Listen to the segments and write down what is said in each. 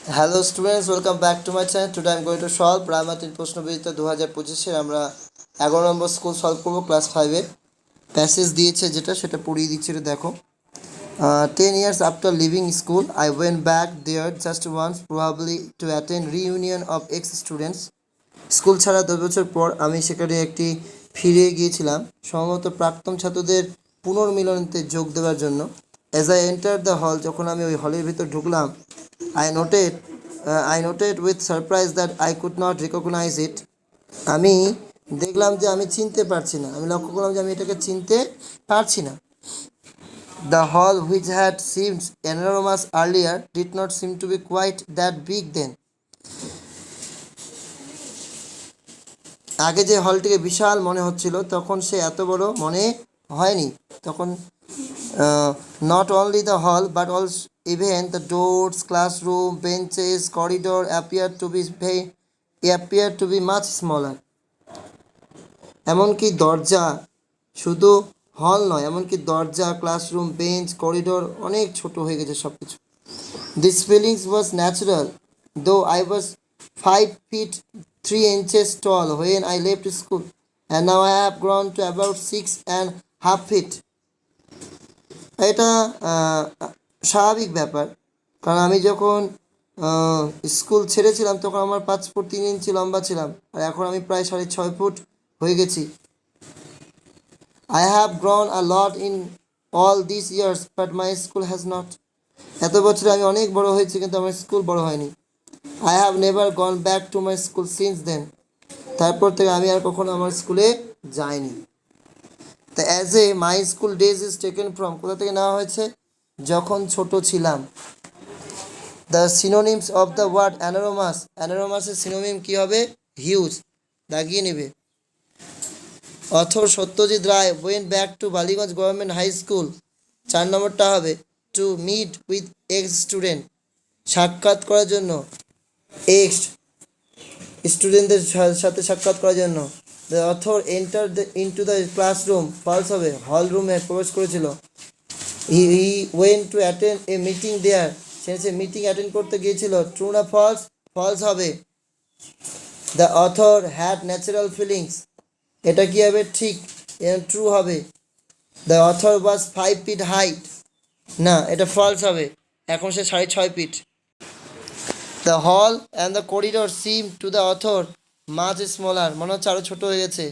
Hello students, welcome back to my channel. Today I am going to solve primary প্রশ্নবিচিত্রা 2025 এর আমরা 11 নম্বর school solve করব class 5 এর passage দিয়েছে সেটা পড়িয়ে দিচ্ছি দেখো 10 years after leaving school I went back there just once probably to attend reunion of ex students. School ছাড়া 10 বছর পর আমি সেখানে একটি ফিরে গিয়েছিলাম সম্ভবত প্রাক্তন ছাত্রদের পুনর্মিলনীতে যোগ দেওয়ার জন্য. As I entered the hall, যখন আমি ওই হলের ভিতর ঢুকলাম, I noted with surprise that I could not recognize it. আমি দেখলাম যে আমি চিনতে পারছি না, আমি লক্ষ্য করলাম যে আমি এটাকে চিনতে পারছি না. The hall, which had seemed enormous earlier, did not seem to be quite that big then. আগে যে হলটিকে বিশাল মনে হচ্ছিল তখন সে এত বড় মনে হয়নি. তখন not only the hall but also even the doors, classroom, benches, corridor appeared to be much smaller. এমনকি দরজা, শুধু হল নয়, এমনকি দরজা, ক্লাসরুম, বেঞ্চ, করিডোর অনেক ছোট হয়ে গেছে সব কিছু. This feeling was natural, though I was 5 feet 3 inches tall when I left school, and now I have grown to about 6.5 feet. এটা স্বাভাবিক ব্যাপার, কারণ আমি যখন স্কুল ছেড়েছিলাম তখন আমার 5 ফুট 3 ইঞ্চি লম্বা ছিলাম, আর এখন আমি প্রায় 6.5 ফুট হয়ে গেছি. I have grown a lot in all these years, but my school has not. এত বছরে আমি অনেক বড় হয়েছি কিন্তু আমার স্কুল বড় হয়নি. I have never gone back to my school since then. তারপর থেকে আমি আর কখনো আমার স্কুলে যাইনি. তো as a my school days is taken from, কোথা থেকে নেওয়া হয়েছে? যখন ছোট ছিলাম. The synonyms of the word enormous, অ্যানোরমাসের সিনোনিম কী হবে? হিউজ, দাগিয়ে নেবে. Author Satyajit Ray went back to Ballygunge government high school, 4 নম্বরটা হবে to meet with ex student, সাক্ষাৎ করার জন্য, এক্স স্টুডেন্টদের সাথে সাক্ষাৎ করার জন্য. The author enter into the classroom, false হবে হল রুমে প্রবেশ করেছিল. He went to attend a meeting there, সে মিটিং অ্যাটেন্ড করতে গিয়েছিল. ট্রু না ফলস? ফলস হবে. The author had natural feelings, এটা কী হবে? ঠিক, ট্রু হবে. The author was 5 feet height, না এটা ফলস হবে, এখন সে 6.5 feet. The hall and the corridor seem to the author much smaller, মনে হচ্ছে আরও ছোটো হয়ে গেছে.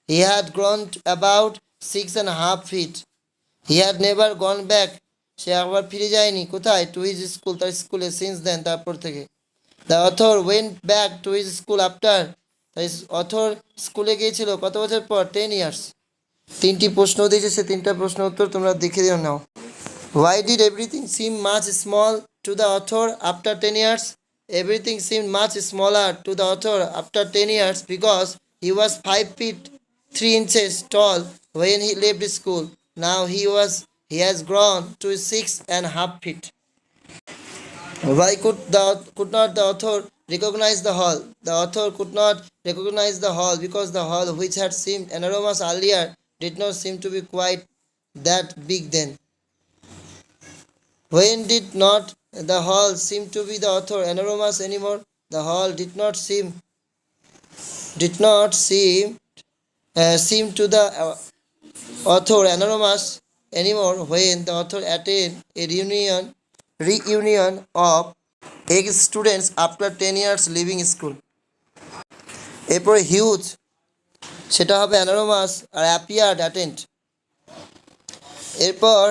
He had grown about 6.5 feet. He had never gone back, সে আবার ফিরে যায়নি কোথায়? টু হিজ স্কুল, তার স্কুলে. সিন্স দেন, তারপর থেকে. The author went back to his school after, তাই অথর স্কুলে গিয়েছিল কত বছর পর? 10 years. 3টি প্রশ্ন দিয়েছে, সে 3টা প্রশ্ন উত্তর তোমরা দেখে দিও নাও. Why did everything seem much small to the author after 10 years? Everything seemed much smaller to the author after 10 years because he was 5 feet 3 inches tall when he left school. Now he has grown to 6.5 feet. Why could not the author recognize the hall? The author could not recognize the hall because the hall, which had seemed enormous earlier, did not seem to be quite that big then. When did not the hall seem to be the author enormous anymore? The hall did not seem to the author enormous anymore when the author attended a reunion of ex-students after 10 years leaving school. এরপরে huge, সেটা হবে অ্যানোরমাস, আর appeared attend. এরপর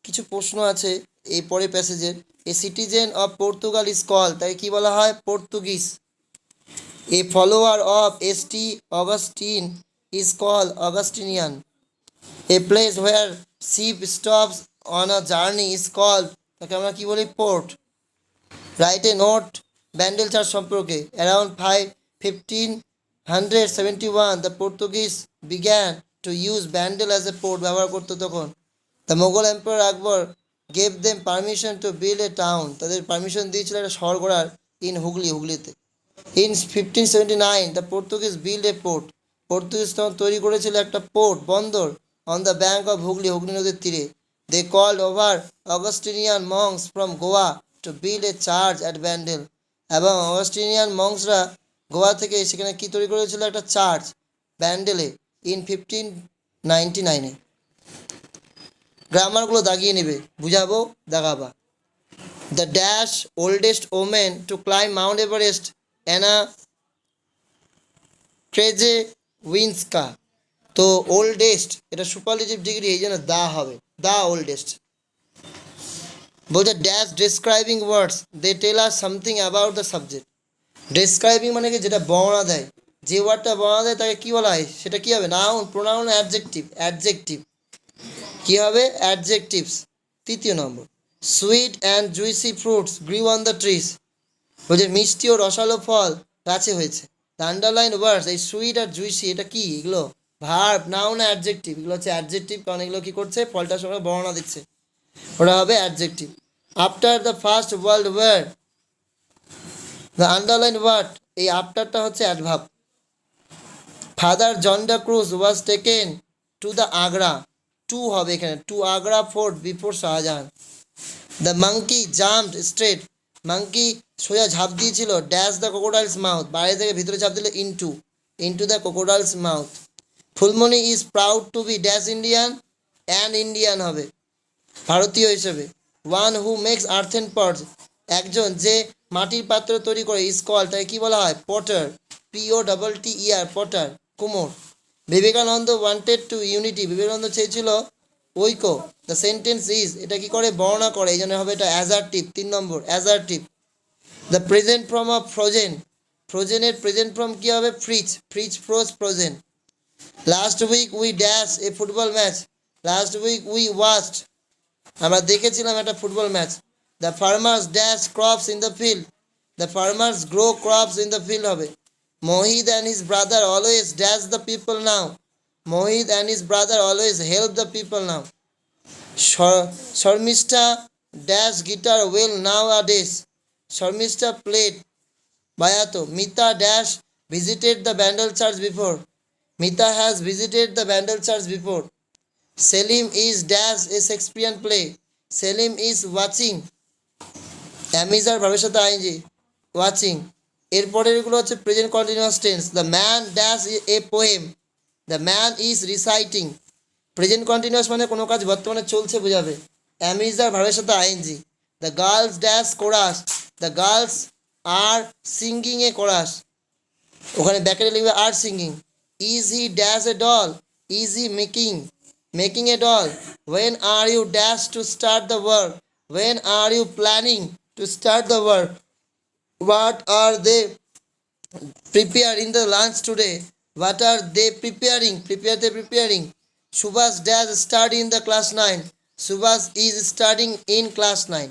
কিছু প্রশ্ন আছে এই পরে প্যাসেজের. A citizen of Portugal is call, তাই কি বলা হয়? Portuguese. A follower of St Augustine is call Augustinian. A place where ship stops on a journey is call, তাকে আমরা কী বলি? Port. Write a note Bandel church সম্পর্কে. Around 1571 the Portuguese began to use Bandel as a port, ব্যবহার করতো তখন. The Mughal empire Akbar gave them permission to build a town, তাদের permission দিয়েছিল একটা শহর গড়ার. ইন হুগলিতে. In 1579 the Portuguese build a port, Portuguese তখন তৈরি করেছিল একটা পোর্ট, বন্দর, on the bank of Hooghly নদীর তীরে. They called over Augustinian monks from Goa to build a church at Bandel. এবং অগাস্টিনিয়ান মংসরা গোয়া থেকে সেখানে কি তৈরি করেছিল, একটা চার্চ ব্যান্ডেলে ইন 1599-এ। গ্রামারগুলো দাগিয়ে নেবে, বুঝাবো দাগাবা। The dash oldest women to climb Mount Everest Anna Czerwinska. তো ওল্ডেস্ট এটা সুপারলেটিভ ডিগ্রি, এই জন্য দা হবে, দা ওল্ডেস্ট। বলছে dash describing words they tell us something about the subject. Describing মানে কি, যেটা বর্ণনা দেয়, যে ওয়ার্ডটা বর্ণনা দেয় তাকে কী বলা হয়, সেটা কী হবে, নাউন, প্রোনাউন, অ্যাডজেক্টিভ। অ্যাডজেক্টিভ কী হবে, অ্যাডজেক্টিভস। তৃতীয় নম্বর, sweet and juicy fruits grew on the trees. বলছে মিষ্টি ও রসালো ফল গাছে হয়েছে। দ্য আন্ডারলাইন ওয়ার্ডস, এই সুইট আর জুইসি এটা কি, এগুলো ভার্ব, নাউন, অ্যাডজেক্টিভ। এগুলো হচ্ছে অ্যাডজেক্টিভ, কারণ এগুলো কী করছে, ফলটার সঙ্গে বর্ণনা দিচ্ছে, ওটা হবে adjective. After the first world war, the underline word, এই আফটারটা হচ্ছে adverb. Father John the Cruz was taken to the Agra, to হবে এখানে, to Agra fort before Shahjahan. The monkey jumped straight, monkey সোজা ঝাঁপ দিয়েছিল ড্যাশ দ্য ক্রোকোডাইলস মাউথ, বাইরে থেকে ভিতরে ঝাঁপ দিল into the crocodile's mouth. Phulmoni is proud to be dash Indian, an Indian হবে ভারতীয় হিসেবে। One who makes earthen pots, একজন যে মাটির পাত্র তৈরি করে, ইজ কল, তাকে কী বলা হয়, পটার, POTTER, পটার, কুমোর। Vivekananda wanted to unity, Vivekananda চেয়েছিল ঐক্য। দ্য সেন্টেন্স ইজ, এটা কি করে, বর্ণনা করে, এই জন্য হবে এটা অ্যাজারটিভ। 3 নম্বর assertive. The present form of frozen, ফ্রোজেনের প্রেজেন্ট ফর্ম কী হবে, freeze, froze, frozen. Last week we dash a football match, last week we watched, আমরা দেখেছিলাম একটা football match. The farmers dash crops in the field, the farmers grow crops in the field হবে। Mohit and his brother always dash the people now, Mohit and his brother always help the people now. Sharmistha dash guitar well nowadays, Sharmistha played বায়াতো। Mita dash visited the Bandel church before, Mita has visited the Bandel church before. Salim is dash a Shakespearean play, Salim is watching, am is are ভাবের সাথে আইনজি, watching. এরপরের এগুলো হচ্ছে present continuous tense. The man dash a poem, the man is reciting. Present continuous মানে কোনো কাজ বর্তমানে চলছে বোঝাবে, অ্যামিজার ভাবের সাথে আইনজি। The girls dash chorus, the girls are singing a chorus, ওখানে ব্যাকেটে লিখবে are singing. Is he dash a doll, is he making a doll. When are you dash to start the work, when are you planning to start the work, what are they prepare in the lunch today, what are they preparing, preparing. Subhas dash study in the class 9, Subhas is studying in class 9.